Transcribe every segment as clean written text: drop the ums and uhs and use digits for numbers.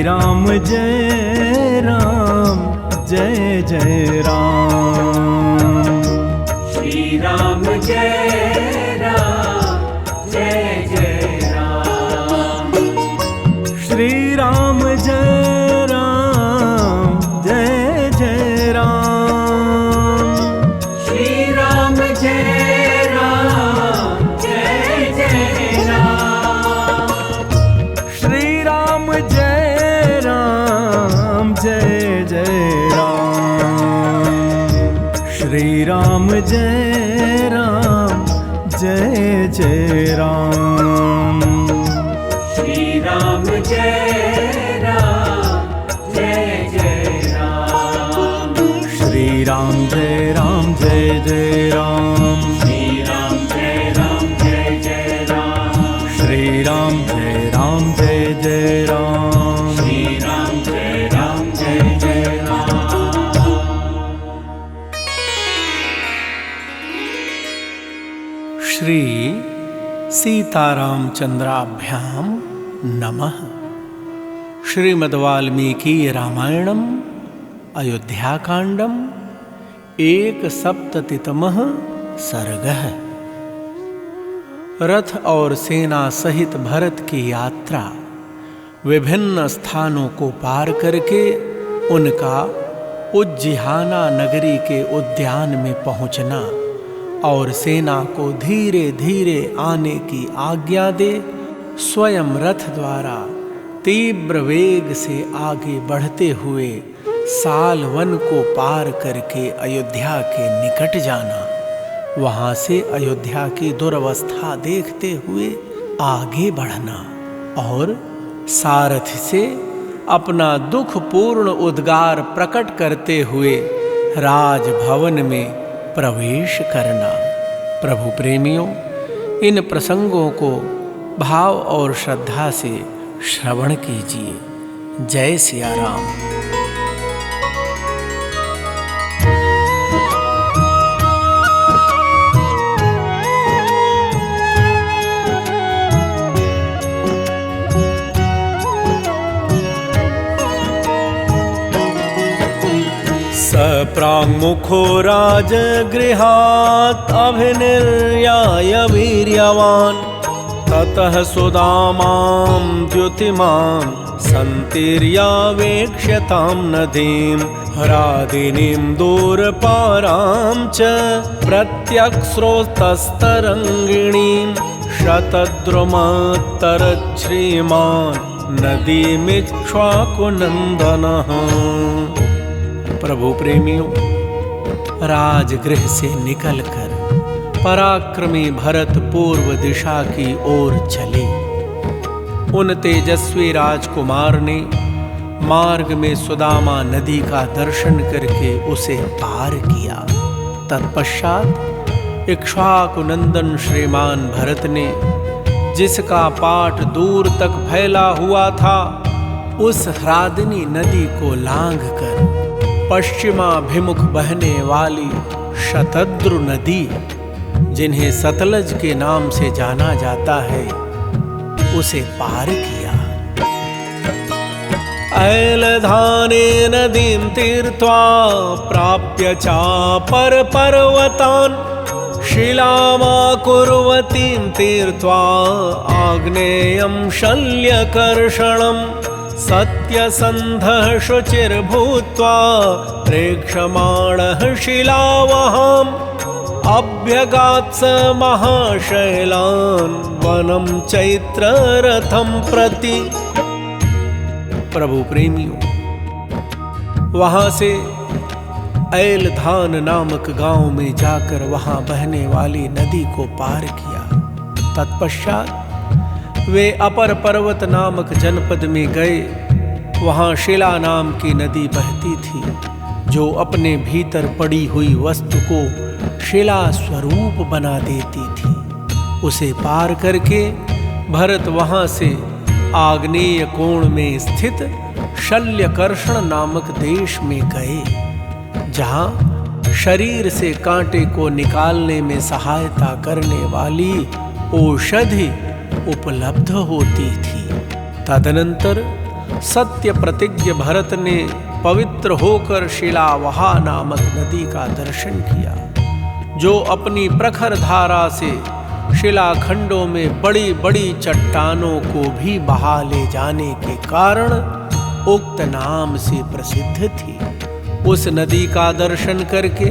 राम जय राम जय जय राम। श्री राम जय राम जय जय राम। श्री राम जय राम जय जय राम। श्री राम जय राम जय जय राम। श्री राम जय राम जय जय राम। श्री राम जय राम जय जय राम। श्री राम जय राम जय जय राम। श्री राम जय राम जय जय राम। श्री राम जय राम जय जय राम। श्री राम जय राम जय जय राम। श्री राम जय राम जय जय राम। श्री सीतारामचंद्राभ्याम नमः। श्रीमद्वाल्मीकि रामायणम अयोध्याकांडम 1सप्ततितमः सर्गः। रथ और सेना सहित भरत की यात्रा विभिन्न स्थानों को पार करके उनका उज्जिहाना नगरी के उद्यान में पहुंचना और सेना को धीरे धीरे आने की आज्ञा दे स्वयं रथ द्वारा तीव्र वेग से आगे बढ़ते हुए साल वन को पार करके अयोध्या के निकट जाना, वहां से अयोध्या की दुर्वस्था देखते हुए आगे बढ़ना और सारथी से अपना दुखपूर्ण उद्गार प्रकट करते हुए राजभवन में प्रवेश करना। प्रभु प्रेमियों, इन प्रसंगों को भाव और श्रद्धा से श्रवण कीजिए। जय सिया राम। सप्राङ्मुखो राजगृहात् अभिनिर्याय वीर्यवान् ततः सुदामां द्युतिमां सन्तीर्यावेक्ष्य तां नदीं ह्रादिनीं दूरपारां च प्रत्यक्स्रोतस्तरङ्गिणीं शतद्रुमत्तरच्छ्रीमान् नदीमिक्ष्वाकुनन्दनः। प्रभु प्रेमियों, राजगृह से निकलकर पराक्रमी भरत पूर्व दिशा की ओर चले। उन तेजस्वी राजकुमार ने मार्ग में सुदामा नदी का दर्शन करके उसे पार किया। तत्पश्चात इक्ष्वाकुनंदन श्रीमान भरत ने, जिसका पाट दूर तक फैला हुआ था, उस ह्रादिनी नदी को लांघकर पश्चिमाभिमुख बहने वाली शतद्रु नदी, जिन्हें सतलज के नाम से जाना जाता है, उसे पार किया। ऐलधाने नदीं तीर्त्वा प्राप्य चापर पर्वतान् शिलामाकुर्वतीं तीर्त्वा आग्नेयं शल्यकर्षणम् सत्यसन्धः शुचिर्भूत्वा प्रेक्षमाणः शिलावहाम् अभ्यगात्स महाशैलान् वनं चैत्ररथं प्रति। प्रभु प्रेमियों, वहां से ऐलधान नामक गांव में जाकर वहां बहने वाली नदी को पार किया। तत्पश्चात वे अपर पर्वत नामक जनपद में गए। वहां शिला नाम की नदी बहती थी, जो अपने भीतर पड़ी हुई वस्तु को शिला स्वरूप बना देती थी। उसे पार करके भरत वहां से आग्नेय कोण में स्थित शल्यकर्षण नामक देश में गए, जहां शरीर से कांटे को निकालने में सहायता करने वाली औषधि उपलब्ध होती थी। तदनंतर सत्य प्रतिज्ञ भरत ने पवित्र होकर शिलावहा नामक नदी का दर्शन किया, जो अपनी प्रखर धारा से शिलाखंडों में बड़ी बड़ी चट्टानों को भी बहा ले जाने के कारण उक्त नाम से प्रसिद्ध थी। उस नदी का दर्शन करके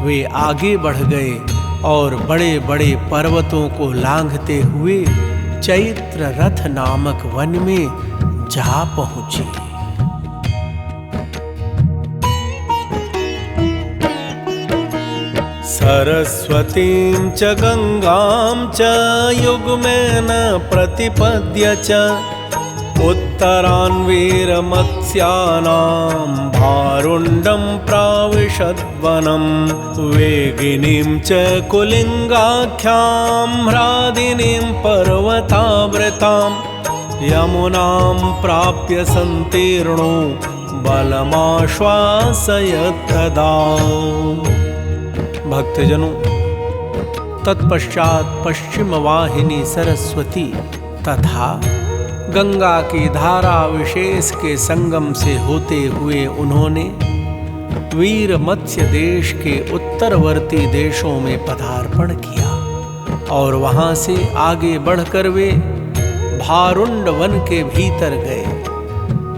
वे आगे बढ़ गए और बड़े बड़े पर्वतों को लांघते हुए चैत्र रथ नामक वन में जा पहुंचे। सरस्वतीं च गंगां च युग्मेन प्रतिपद्य च उत्तरान् वीरमत्स्यानां भारुण्डं प्राविशद्वनं वेगिनीं च कुलिङ्गाख्यां ह्रादिनीं पर्वतावृतां यमुनां प्राप्य संतीर्णो बलमाश्वासयत् तदा। भक्तजनों, तत्पश्चात पश्चिम वाहिनी सरस्वती तथा गंगा की धारा विशेष के संगम से होते हुए उन्होंने वीर मत्स्य देश के उत्तरवर्ती देशों में पदार्पण किया और वहां से आगे बढ़कर वे भारुंड वन के भीतर गए।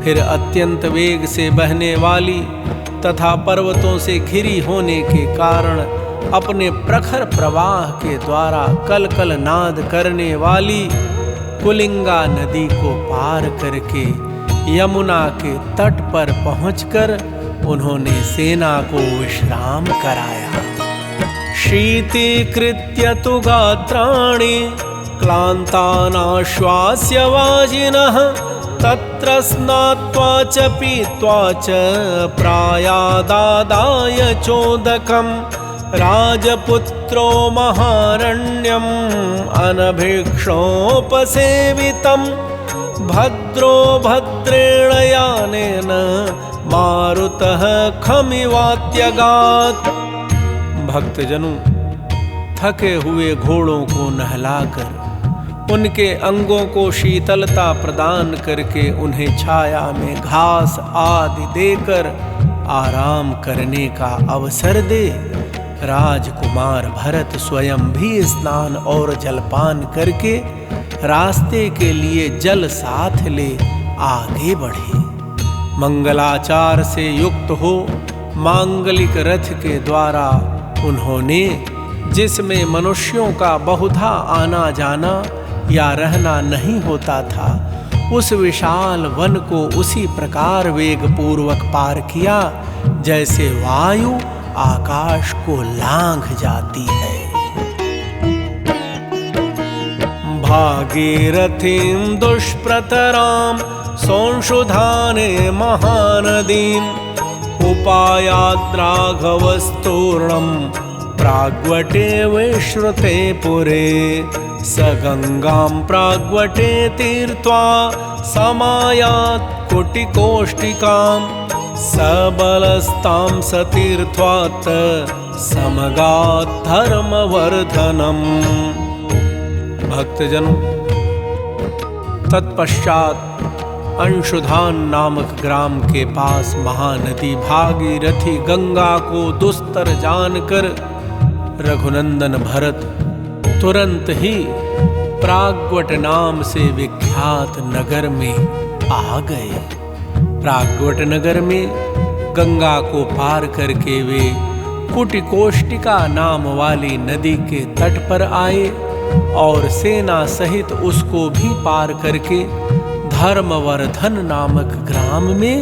फिर अत्यंत वेग से बहने वाली तथा पर्वतों से घिरी होने के कारण अपने प्रखर प्रवाह के द्वारा कलकल नाद करने वाली कुलिंगा नदी को पार करके यमुना के तट पर पहुंचकर उन्होंने सेना को विश्राम कराया। शीतीकृत्य तु गात्राणि क्लान्तानाश्वास्य वाजिनः तत्र स्नात्वा च पीत्वा च प्रायादादाय चोदकम् राजपुत्रो महारण्यम् अनभिक्षोपसेवितं भद्रो भद्रेण यानेन मारुतः खमिवात्यगात्। भक्तजनों, थके हुए घोड़ों को नहलाकर उनके अंगों को शीतलता प्रदान करके उन्हें छाया में घास आदि देकर आराम करने का अवसर दे राजकुमार भरत स्वयं भी स्नान और जलपान करके रास्ते के लिए जल साथ ले आगे बढ़े। मंगलाचार से युक्त हो मांगलिक रथ के द्वारा उन्होंने, जिसमें मनुष्यों का बहुधा आना जाना या रहना नहीं होता था, उस विशाल वन को उसी प्रकार वेग पूर्वक पार किया जैसे वायु आकाश को लांघ जाती है। भागीरथीं दुष्प्रतरां संशुधाने महानदीम् उपायाद्राघवस्तूर्णं प्राग्वटे विश्रुते पुरे स गंगां प्राग्वटे तीर्त्वा समायात् कुटिकोष्टिकां सबलस्तां सतीर्थ्वात् समगात् धर्मवर्धनम्। भक्तजनों, तत्पश्चात अंशुधान नामक ग्राम के पास महानदी भागीरथी गंगा को दुस्तर जानकर रघुनंदन भरत तुरंत ही प्राग्वट नाम से विख्यात नगर में आ गए। प्राग्वट नगर में गंगा को पार करके वे कुटिकोष्टिका नाम वाली नदी के तट पर आए और सेना सहित उसको भी पार करके धर्मवर्धन नामक ग्राम में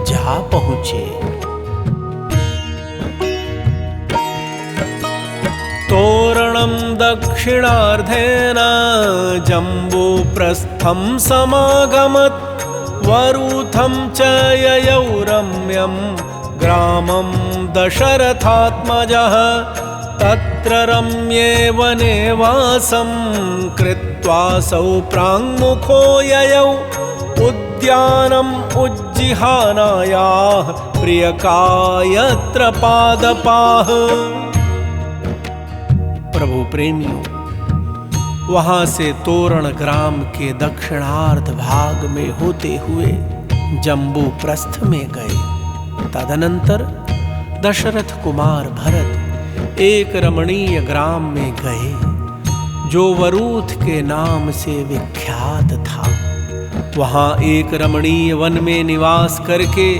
जा पहुंचे। तोरणं दक्षिणार्धेन जम्बूप्रस्थं समागमत् वरूथं च ययौ रम्यं ग्रामं दशरथात्मजः तत्र रम्ये वने वासं कृत्वासौ प्राङ्मुखो ययौ उद्यानम् उज्जिहानायाः प्रियकायत्र पादपाः। प्रभु प्रेमियों, वहां से तोरण ग्राम के दक्षिणार्ध भाग में होते हुए जम्बू प्रस्थ में गए। तदनंतर दशरथ कुमार भरत एक रमणीय ग्राम में गए जो वरूथ के नाम से विख्यात था। वहां एक रमणीय वन में निवास करके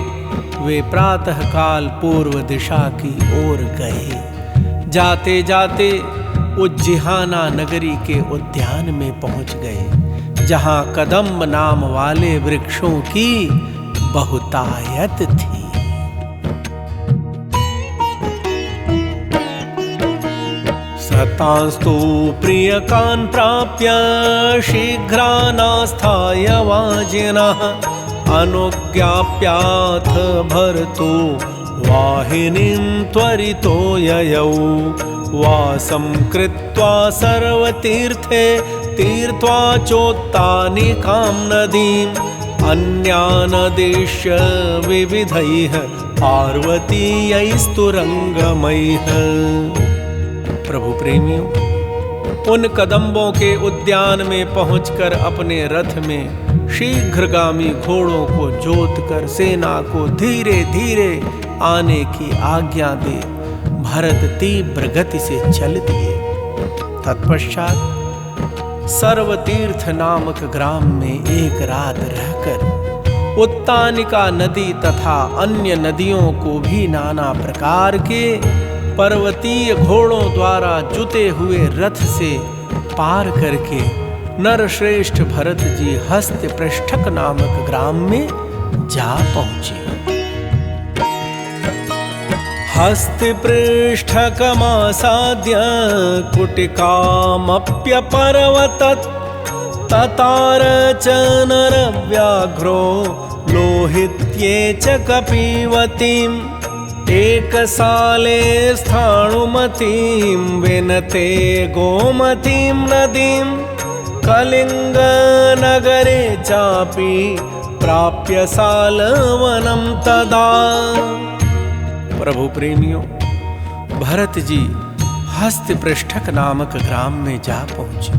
वे प्रातःकाल पूर्व दिशा की ओर गए। जाते जाते उज्जिहाना नगरी के उद्यान में पहुंच गए, जहां कदम्ब नाम वाले वृक्षों की बहुतायत थी। सतांस्तु प्रियकान् प्राप्य शीघ्रानास्थाय वाजिनः अनुज्ञाप्याथ भरतो वाहिनीं त्वरितो ययौ वासं कृत्वा सर्वतीर्थे तीर्त्वा चोत्तानिकां नदीम् अन्यानदिश्य विविधैः पार्वतीयैस्तुरंगमैः। प्रभु प्रेमियों, उन कदम्बों के उद्यान में पहुंचकर अपने रथ में शीघ्रगामी घोड़ों को जोतकर सेना को धीरे धीरे आने की आज्ञा दे भरत तीव्र गति से चल दिए। तत्पश्चात सर्वतीर्थ नामक ग्राम में एक रात रहकर उत्तानिका नदी तथा अन्य नदियों को भी नाना प्रकार के पर्वतीय घोड़ों द्वारा जुते हुए रथ से पार करके नरश्रेष्ठ भरत जी हस्तिपृष्ठक नामक ग्राम में जा पहुंचे। हस्तिपृष्ठकमासाद्य कुटिकामप्यपर्वतत् ततार च नरव्याघ्रो लोहित्ये च कपिवतीम् एकसाले स्थाणुमतीं विनते गोमतीं नदीं कलिंगनगरे चापि प्राप्य सालवनं तदा। प्रभु प्रेमियों, भरत जी हस्तिपृष्ठक नामक ग्राम में जा पहुंचे।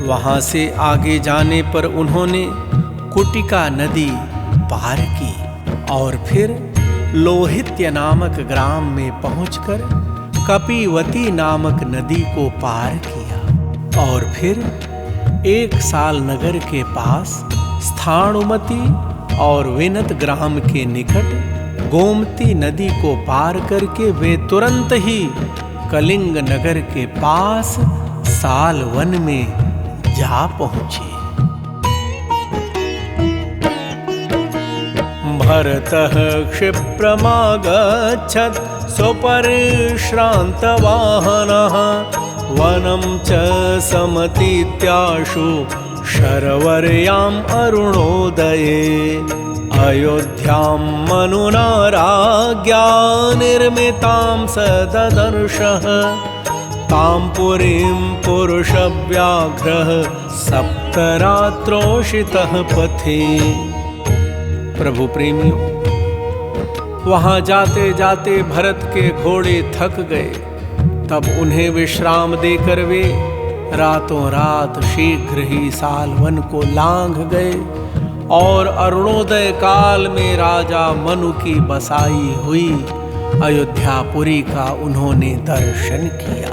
वहां से आगे जाने पर उन्होंने कुटिका नदी पार की और फिर लोहित्य नामक ग्राम में पहुंचकर कपिवती नामक नदी को पार किया और फिर एक साल नगर के पास स्थाणुमती और विनत ग्राम के निकट गोमती नदी को पार करके वे तुरंत ही कलिंग नगर के पास साल वन में जा पहुंचे। भरतः क्षिप्रमागच्छत् स्वपरिश्रान्तवाहनः वनं च समतीत्याशु शरवर्याम् अरुणोदये अयोध्यां मनुना राज्ञा निर्मितां सददर्शः तां पुरीं पुरुषव्याघ्रः सप्तरात्रोषितः पथि। प्रभु प्रेमियों, वहां जाते जाते भरत के घोड़े थक गए। तब उन्हें विश्राम देकर वे रातों रात शीघ्र ही सालवन को लांघ गए और अरुणोदय काल में राजा मनु की बसाई हुई अयोध्यापुरी का उन्होंने दर्शन किया।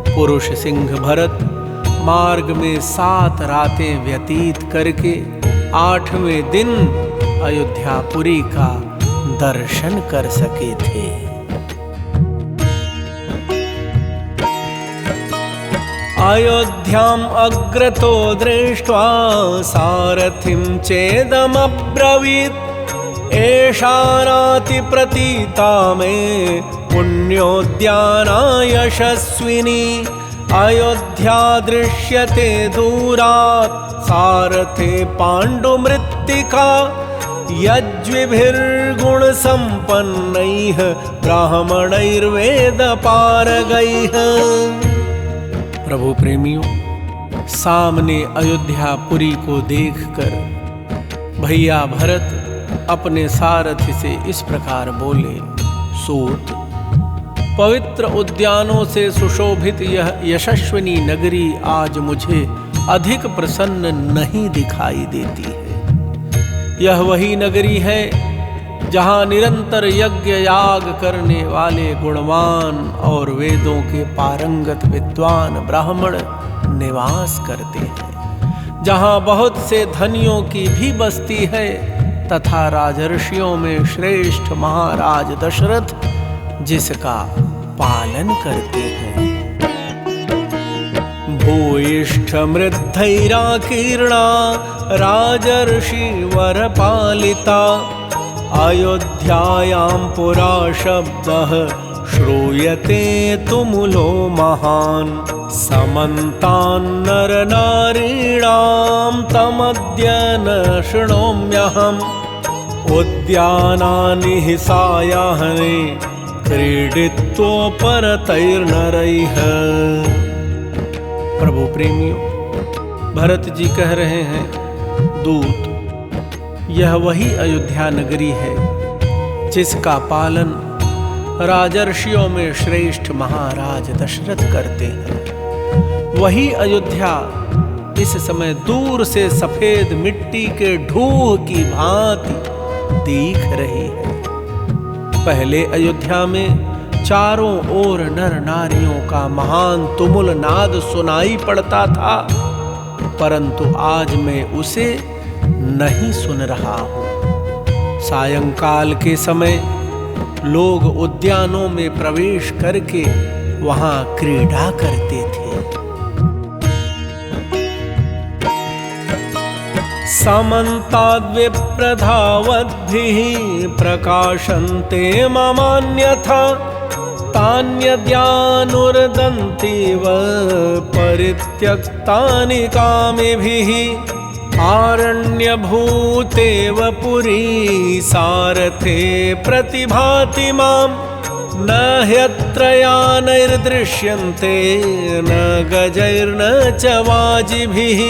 पुरुष सिंह भरत मार्ग में 7 रातें व्यतीत करके 8वें दिन अयोध्यापुरी का दर्शन कर सके थे। अयोध्याम् अग्रतो दृष्ट्वा सारथिं चेदमब्रवीत् एषा नातिप्रतीता मे पुण्योद्याना यशस्विनी अयोध्या दृश्यते दूरात् सारथे पाण्डुमृत्तिका यज्विभिर्गुणसम्पन्नैः ब्राह्मणैर्वेदपारगैः। प्रभु प्रेमियों, सामने अयोध्यापुरी को देखकर भैया भरत अपने सारथी से इस प्रकार बोले, सूत, पवित्र उद्यानों से सुशोभित यह यशस्विनी नगरी आज मुझे अधिक प्रसन्न नहीं दिखाई देती है। यह वही नगरी है जहाँ निरंतर यज्ञ याग करने वाले गुणवान और वेदों के पारंगत विद्वान ब्राह्मण निवास करते हैं, जहाँ बहुत से धनियों की भी बस्ती है तथा राजर्षियों में श्रेष्ठ महाराज दशरथ जिसका पालन करते हैं। भूयिष्ठ मृद्धैराकीर्णा राजर्षि वर पालिता अयोध्यायां पुरा शब्दः श्रूयते तुमुलो महान् समन्तान् नर नारीणां तमद्य न शृणोम्यहम् उद्यानानि हि सायाह्ने क्रीडित्वोपरतैर्नरैः। प्रभु प्रेमियों, भरत जी कह रहे हैं, दूत, यह वही अयोध्या नगरी है जिसका पालन राजर्षियों में श्रेष्ठ महाराज दशरथ करते हैं। वही अयोध्या इस समय दूर से सफेद मिट्टी के ढूह की भांति दिख रही है। पहले अयोध्या में चारों ओर नर नारियों का महान तुमुल नाद सुनाई पड़ता था, परंतु आज मैं उसे नहीं सुन रहा हूं। सायंकाल के समय लोग उद्यानों में प्रवेश करके वहां क्रीड़ा करते थे। समन्ताद् विप्रधावद्भिः प्रकाशन्ते ममान्यथा तान्यद्यानुर्दन्तीव परित्यक्तानि कामिभिः आरण्यभूतेव पुरी सारथे प्रतिभाति मां न ह्यत्रयानैर्दृश्यन्ते न गजैर्न च वाजिभिः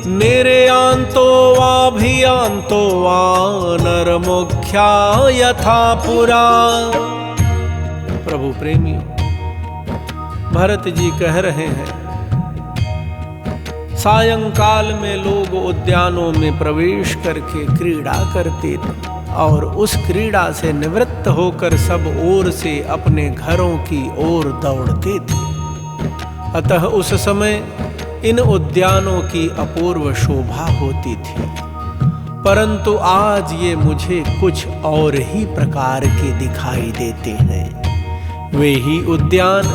निर्यान्तो वाभियान्तो वा नरमुख्या यथा पुरा। प्रभु प्रेमियों, भरत जी कह रहे हैं, सायंकाल में लोग उद्यानों में प्रवेश करके क्रीड़ा करते थे और उस क्रीड़ा से निवृत्त होकर सब ओर से अपने घरों की ओर दौड़ते थे। अतः उस समय इन उद्यानों की अपूर्व शोभा होती थी, परंतु आज ये मुझे कुछ और ही प्रकार के दिखाई देते हैं। वे ही उद्यान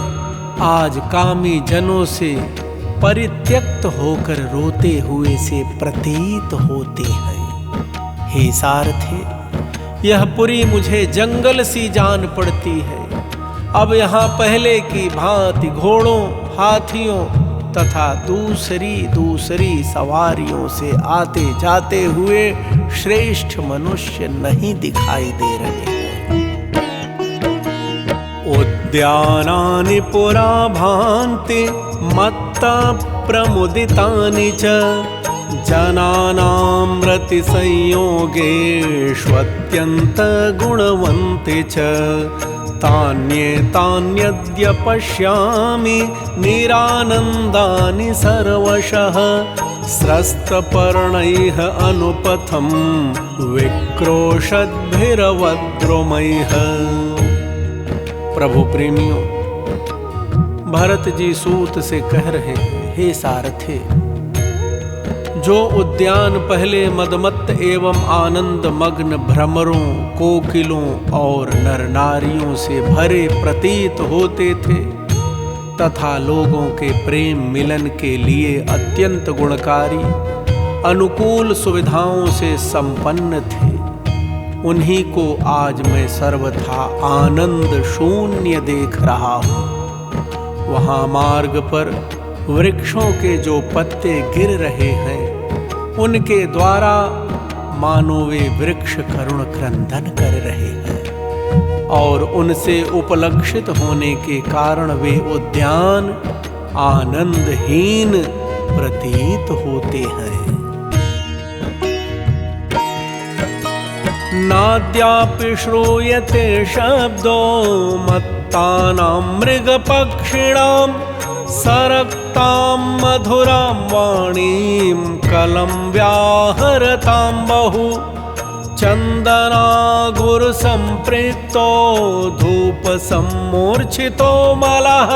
आज कामी जनों से परित्यक्त होकर रोते हुए से प्रतीत होते हैं। हे सारथे, यह पुरी मुझे जंगल सी जान पड़ती है। अब यहाँ पहले की भांति घोड़ों, हाथियों तथा दूसरी सवारियों से आते जाते हुए श्रेष्ठ मनुष्य नहीं दिखाई दे रहे हैं। उद्यानानि पुरा भान्ति मत्ता प्रमुदितानि च जनानां रतिसंयोगेष्वत्यन्त गुणवन्ति च तान्येतान्यद्य पश्यामि निरानन्दानि सर्वशः स्रस्तपर्णैः अनुपथं विक्रोशद्भिरवद्रुमैः। प्रभु प्रेमियों, भरत जी सूत से कह रहे हैं, हे सारथे, जो उद्यान पहले मदमत्त एवं आनंद मग्न भ्रमरों, कोकिलों और नर नारियों से भरे प्रतीत होते थे तथा लोगों के प्रेम मिलन के लिए अत्यंत गुणकारी, अनुकूल सुविधाओं से संपन्न थे, उन्हीं को आज मैं सर्वथा आनंद शून्य देख रहा हूँ। वहाँ मार्ग पर वृक्षों के जो पत्ते गिर रहे हैं, उनके द्वारा मानो वे वृक्ष करुण क्रंदन कर रहे हैं और उनसे उपलक्षित होने के कारण वे उद्यान आनंदहीन प्रतीत होते हैं। नाद्यापि श्रूयते शब्दो मत्त भूतानां मृगपक्षिणां सरक्तां मधुरां वाणीं कलं व्याहरतां बहु चन्दनागुरुसम्पृक्तो धूपसम्मूर्छितो मलः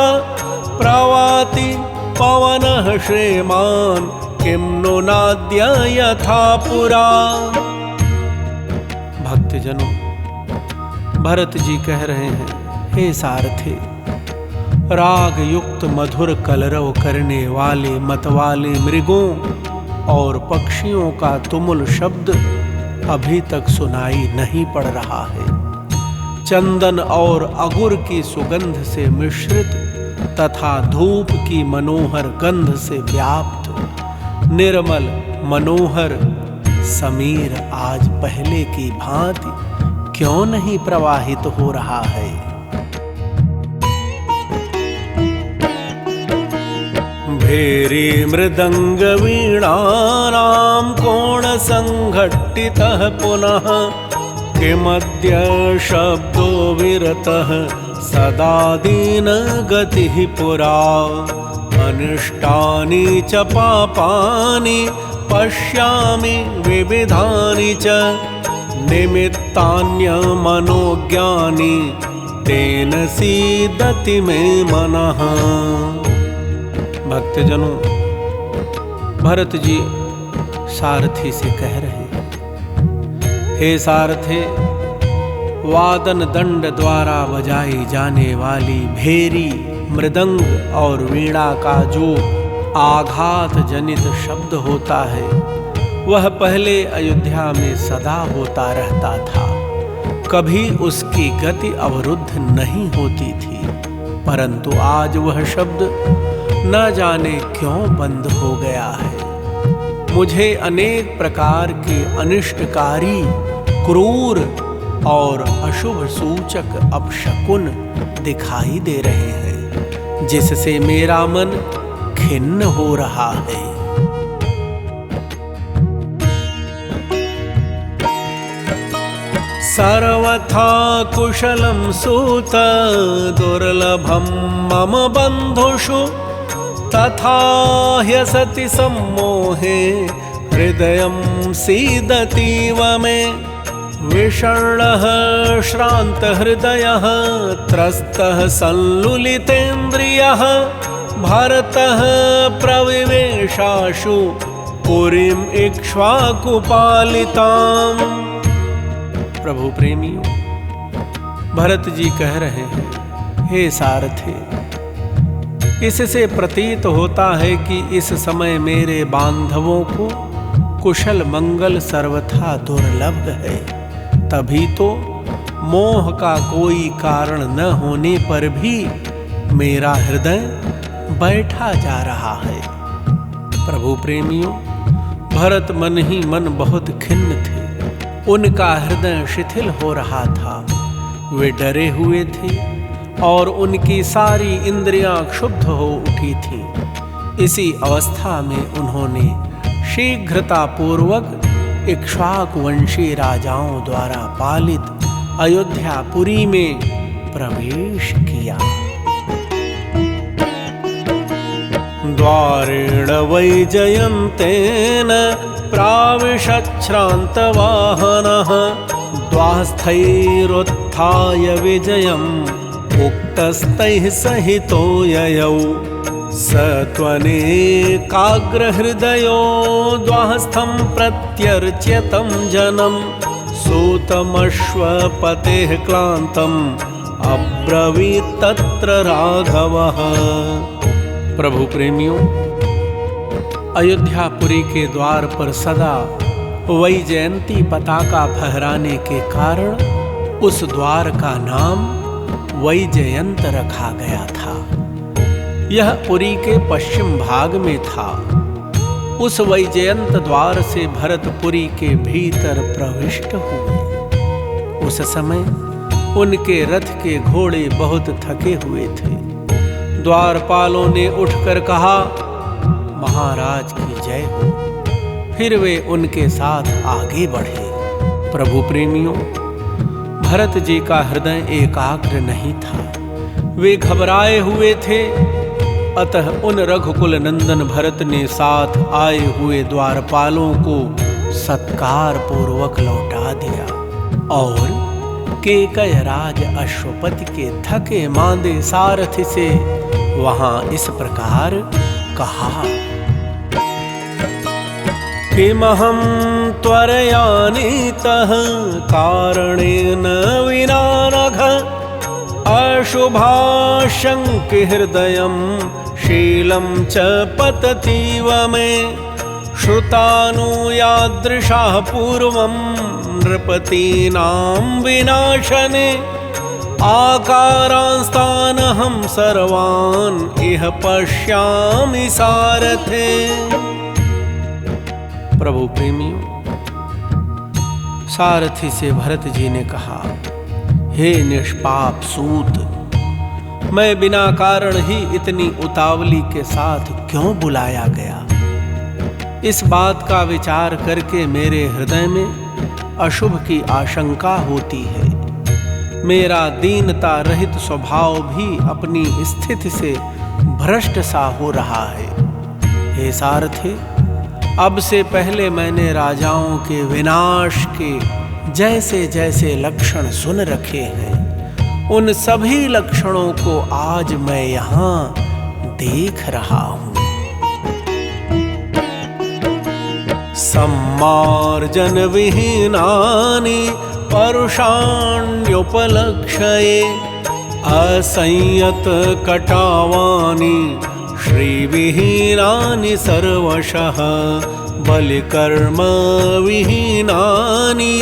प्रवाति पवनः श्रीमान् किं नु नाद्य यथा पुरा। भक्तजनों, भरत जी कह रहे हैं, हे सारथी, राग युक्त मधुर कलरव करने वाले मतवाले मृगों और पक्षियों का तुमुल शब्द अभी तक सुनाई नहीं पड़ रहा है। चंदन और अगुर की सुगंध से मिश्रित तथा धूप की मनोहर गंध से व्याप्त निर्मल मनोहर समीर आज पहले की भांति क्यों नहीं प्रवाहित हो रहा है? भेरी मृदंग वीणानां कोण संघट्टितः पुनः किमद्य शब्दो विरतः सदा दीन गतिः पुरा। अनिष्टानि च पापानि पश्यामि विविधानि च निमित्तान्यमनोज्ञानि तेन सीदति मे मनः। भक्तजनों, भरत जी सारथी से कह रहे हैं, हे सारथे, वादन दंड द्वारा बजाई जाने वाली भेरी मृदंग और वीणा का जो आघात जनित शब्द होता है वह पहले अयोध्या में सदा होता रहता था। कभी उसकी गति अवरुद्ध नहीं होती थी, परंतु आज वह शब्द न जाने क्यों बंद हो गया है। मुझे अनेक प्रकार के अनिष्टकारी, क्रूर और अशुभ सूचक अपशकुन दिखाई दे रहे हैं, जिससे मेरा मन खिन्न हो रहा है। सर्वथा कुशलं सूत दुर्लभं मम बन्धुषु तथा ह्यसति सम्मोहे हृदयं सीदतीव मे। विषण्णः श्रान्तहृदयः त्रस्तः संलुलितेन्द्रियः भरतः प्रविवेशाशु पुरीम् इक्ष्वाकुपालिताम्। प्रभु प्रेमियों, भरत जी कह रहे हैं, हे सारथे, इससे प्रतीत होता है कि इस समय मेरे बांधवों को कुशल मंगल सर्वथा दुर्लभ है। तभी तो मोह का कोई कारण न होने पर भी मेरा हृदय बैठा जा रहा है। प्रभु प्रेमियों, भरत मन ही मन बहुत खिन्न थे। उनका हृदय शिथिल हो रहा था। वे डरे हुए थे और उनकी सारी इंद्रियां क्षुब्ध हो उठी थीं। इसी अवस्था में उन्होंने शीघ्रतापूर्वक इक्ष्वाकुवंशी राजाओं द्वारा पालित अयोध्यापुरी में प्रवेश किया। द्वारेण वैजयन्तेन प्राविशच्छ्रान्तवाहनः द्वास्थैरुत्थाय विजयम् उक्तस्तैः सहितो ययौ। स त्वनेकाग्रहृदयो द्वास्थं प्रत्यर्च्यतं जनं सूतमश्वपतेः क्लान्तम् अब्रवीत् तत्र राघवः। प्रभु प्रेमियों, अयोध्यापुरी के द्वार पर सदा वैजयंती पताका फहराने के कारण उस द्वार का नाम वैजयंत रखा गया था। यह पुरी के पश्चिम भाग में था। उस वैजयंत द्वार से भरत पुरी के भीतर प्रविष्ट हुए। उस समय उनके रथ के घोड़े बहुत थके हुए थे। द्वारपालों ने उठकर कहा, महाराज की जय हो। फिर वे उनके साथ आगे बढ़े। प्रभु प्रेमियों, भरत जी का हृदय एकाग्र नहीं था, वे घबराए हुए थे, अतः उन रघुकुल नंदन भरत ने साथ आए हुए द्वारपालों को सत्कार पूर्वक लौटा दिया और केकय राज अश्वपति के थके मांदे सारथी से वहां इस प्रकार कहा। किमहं त्वरयानीतः कारणेन विना नघ अशुभाशंक हृदयं शीलं च पततीव मे श्रुतानुयादृशाः पूर्वं नृपतीनां विनाशने आकारांस्तानहं सर्वान् इह पश्यामि सारथे। प्रभु प्रेमियों, सारथी से भरत जी ने कहा, हे निष्पाप सूत, मैं बिना कारण ही इतनी उतावली के साथ क्यों बुलाया गया? इस बात का विचार करके मेरे हृदय में अशुभ की आशंका होती है। मेरा दीनता रहित स्वभाव भी अपनी स्थिति से भ्रष्ट सा हो रहा है। हे सारथे, अब से पहले मैंने राजाओं के विनाश के जैसे जैसे लक्षण सुन रखे हैं, उन सभी लक्षणों को आज मैं यहाँ देख रहा हूँ। सम्मार्जन विहीनानि परुषाण्युपलक्ष्ये असंयत कटावानि श्रीविहीनानि सर्वशः बलिकर्म विहीनानि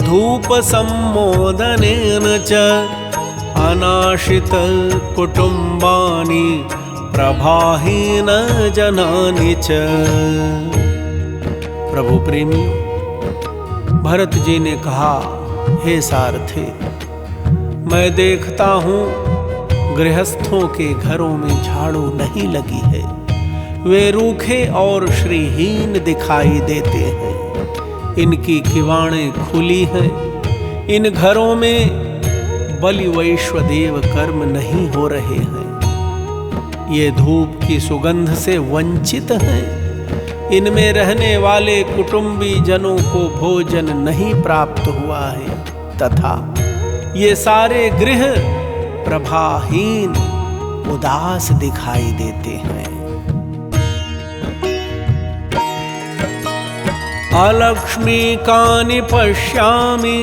धूप सम्मोदनेन च अनाशित कुटुम्बानि प्रभाहीन जनानि च। प्रभु प्रेमियों, भरत जी ने कहा, हे सारथे, मैं देखता हूँ गृहस्थों के घरों में झाड़ू नहीं लगी है, वे रूखे और श्रीहीन दिखाई देते हैं। इनकी किवाड़ें खुली हैं, इन घरों में बलि वैश्वदेव कर्म नहीं हो रहे हैं, ये धूप की सुगंध से वंचित हैं। इनमें रहने वाले कुटुंबी जनों को भोजन नहीं प्राप्त हुआ है तथा ये सारे गृह प्रभाहीन उदास दिखाई देते हैं। अलक्ष्मीकानि पश्यामि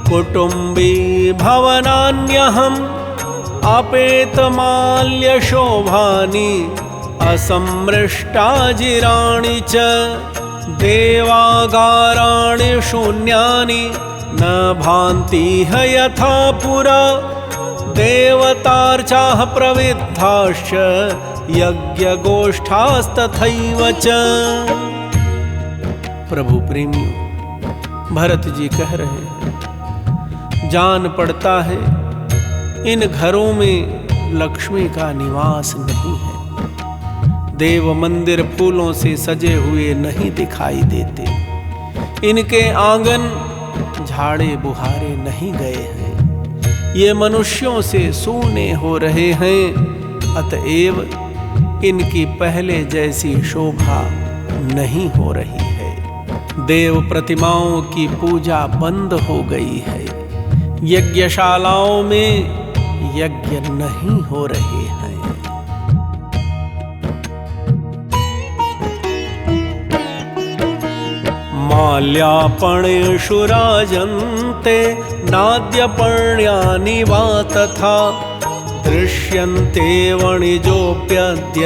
कुटुम्बी भवनान्यहम् अपेतमाल्य शोभानि असमृष्टाजिराणि च देवागाराणि शून्यानि न भान्ति यथा पुरा देवतार्चाः प्रविद्धाश्च यज्ञगोष्ठास्तथैव च। प्रभु प्रेमियों, भरत जी कह रहे हैं, जान पड़ता है इन घरों में लक्ष्मी का निवास नहीं है। देव मंदिर फूलों से सजे हुए नहीं दिखाई देते, इनके आंगन झाड़े बुहारे नहीं गए हैं, ये मनुष्यों से सूने हो रहे हैं, अतएव इनकी पहले जैसी शोभा नहीं हो रही है। देव प्रतिमाओं की पूजा बंद हो गई है, यज्ञशालाओं में यज्ञ नहीं हो रहे हैं। माल्यार्पणेषु राजन्ते नाद्यपर्ण्यानि वा तथा दृश्यन्ते वणिजोऽप्यद्य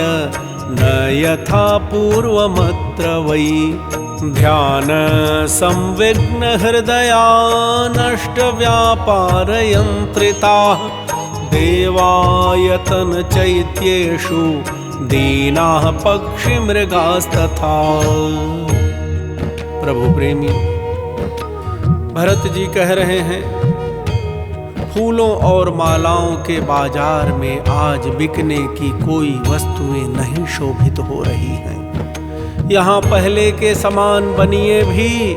न यथा पूर्वमत्र वै ध्यान संविघ्न हृदया नष्ट व्यापारयन्त्रिताः देवायतन चैत्येषु दीनाः पक्षिमृगास्तथा। प्रभु प्रेमी, भरत जी कह रहे हैं, फूलों और मालाओं के बाजार में आज बिकने की कोई वस्तुएं नहीं शोभित हो रही हैं। यहाँ पहले के समान बनिए भी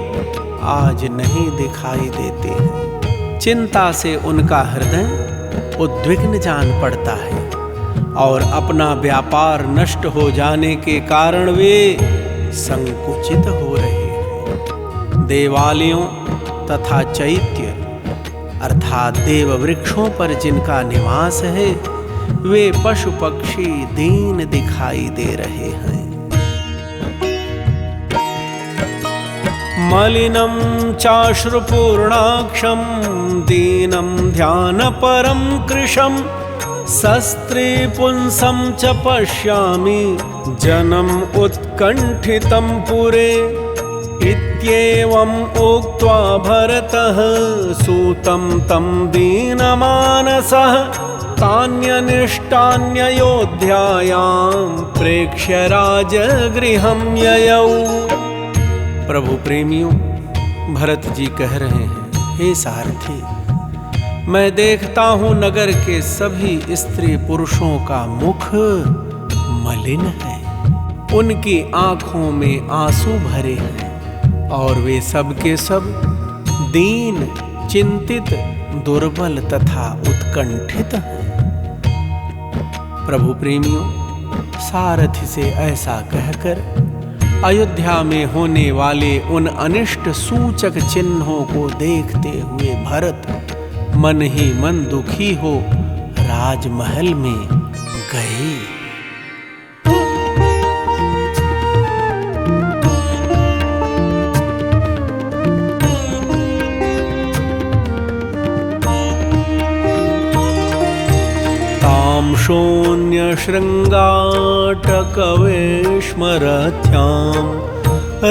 आज नहीं दिखाई देते हैं। चिंता से उनका हृदय उद्विग्न जान पड़ता है और अपना व्यापार नष्ट हो जाने के कारण वे संकुचित हो रहे हैं। देवालयों तथा चैत्य अर्थात देव वृक्षों पर जिनका निवास है वे पशु पक्षी दीन दिखाई दे रहे हैं। मलिनं चाश्रुपूर्णाक्षं दीनं ध्यानपरं कृशं शस्त्रे पुंसं च पश्यामि जनम् उत्कण्ठितं पुरे। इत्येवम् उक्त्वा भरतः सूतं तं दीनमानसः तान्यनिष्टान्ययोध्यायां प्रेक्ष्य राजगृहं ययौ। प्रभु प्रेमियों, भरत जी कह रहे हैं, हे सारथी, मैं देखता हूं नगर के सभी स्त्री पुरुषों का मुख मलिन है, उनकी आंखों में आंसू भरे हैं और वे सब के सब दीन, चिंतित, दुर्बल तथा उत्कंठित हैं। प्रभु प्रेमियों, सारथी से ऐसा कहकर अयोध्या में होने वाले उन अनिष्ट सूचक चिन्हों को देखते हुए भरत मन ही मन दुखी हो राजमहल में गए। तां शून्य शृंगाटकवेश्मरथ्यां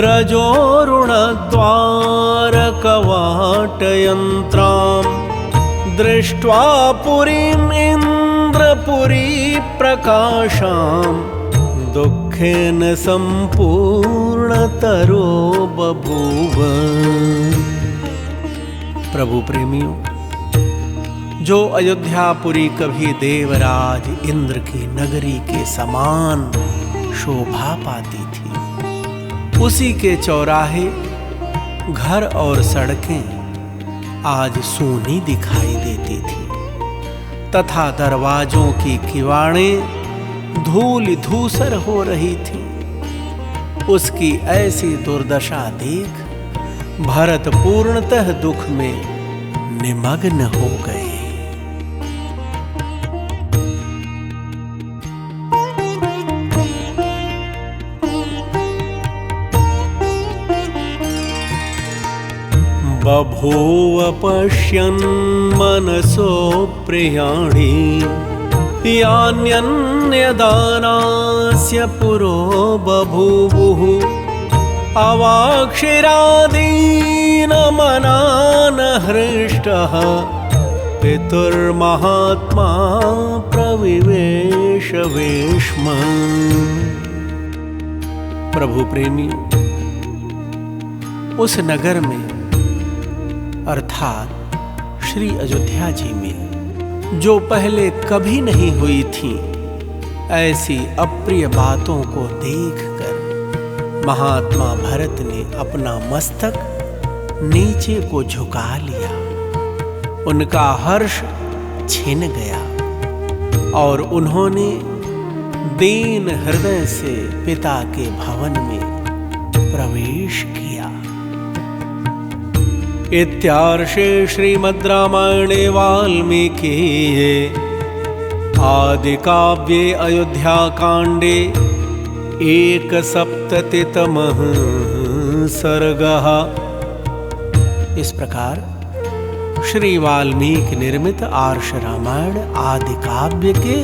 रजोरुणद्वारकवाटयन्त्रां दृष्ट्वा पुरीम् इन्द्रपुरी प्रकाशां दुःखेन संपूर्णतरो बभूव। प्रभु प्रेमियों, जो अयोध्यापुरी कभी देवराज इंद्र की नगरी के समान शोभा पाती थी, उसी के चौराहे, घर और सड़कें आज सूनी दिखाई देती थी तथा दरवाजों की किवाड़ें धूल धूसर हो रही थी। उसकी ऐसी दुर्दशा देख भरत पूर्णतः दुख में निमग्न हो गए। बभूव पश्यन् मनसो प्रियाणि यान्यन्यदानास्य पुरो बभूवुः अवाक्षिरादीनमनान हृष्टः पितुर्महात्मा प्रविवेश वेश्म। प्रभु प्रेमी, उस नगर में अर्थात श्री अयोध्या जी में जो पहले कभी नहीं हुई थी, ऐसी अप्रिय बातों को देखकर महात्मा भरत ने अपना मस्तक नीचे को झुका लिया। उनका हर्ष छिन गया और उन्होंने दीन हृदय से पिता के भवन में प्रवेश किया। इत्यार्षे श्रीमद् रामायणे वाल्मीकिये आदिकाव्ये अयोध्याकाण्डे 170तमः सर्गः। इस प्रकार श्री वाल्मीकि निर्मित आर्ष रामायण आदि काव्य के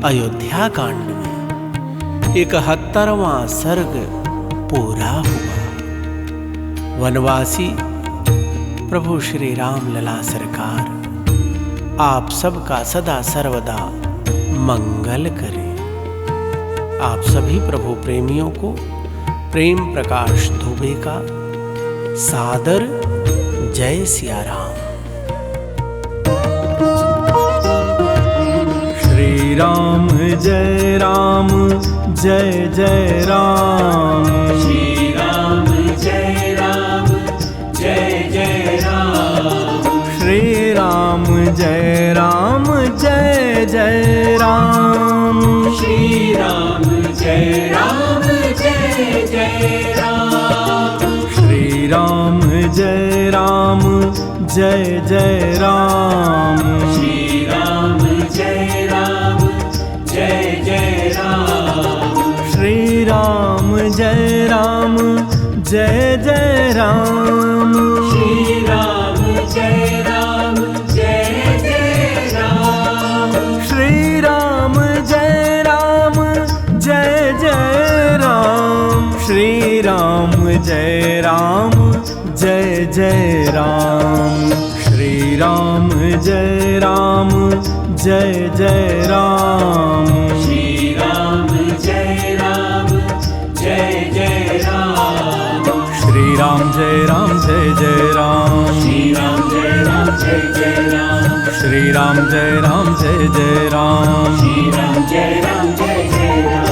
अयोध्या कांड में 71वां सर्ग पूरा हुआ। वनवासी प्रभु श्री राम लला सरकार आप सबका सदा सर्वदा मंगल करें। आप सभी प्रभु प्रेमियों को प्रेम प्रकाश दुबे का सादर जय सिया राम। श्री राम जय राम जय जय राम। श्री राम जय राम जय जय राम। श्री राम जय राम जय जय राम। श्री राम जय राम जय जय राम। श्री राम जय राम जय जय राम। श्री राम जय राम जय जय राम। श्री राम जय राम जय जय राम। श्री राम जय राम जय जय राम। श्री राम जय राम जय जय राम। श्री राम जय राम जय जय राम। श्री राम जय राम जय जय राम। श्री राम जय राम जय जय राम। श्री राम जय राम जय जय राम। श्री राम जय राम जय जय राम। श्री राम जय राम जय जय राम। श्री राम जय राम जय जय राम।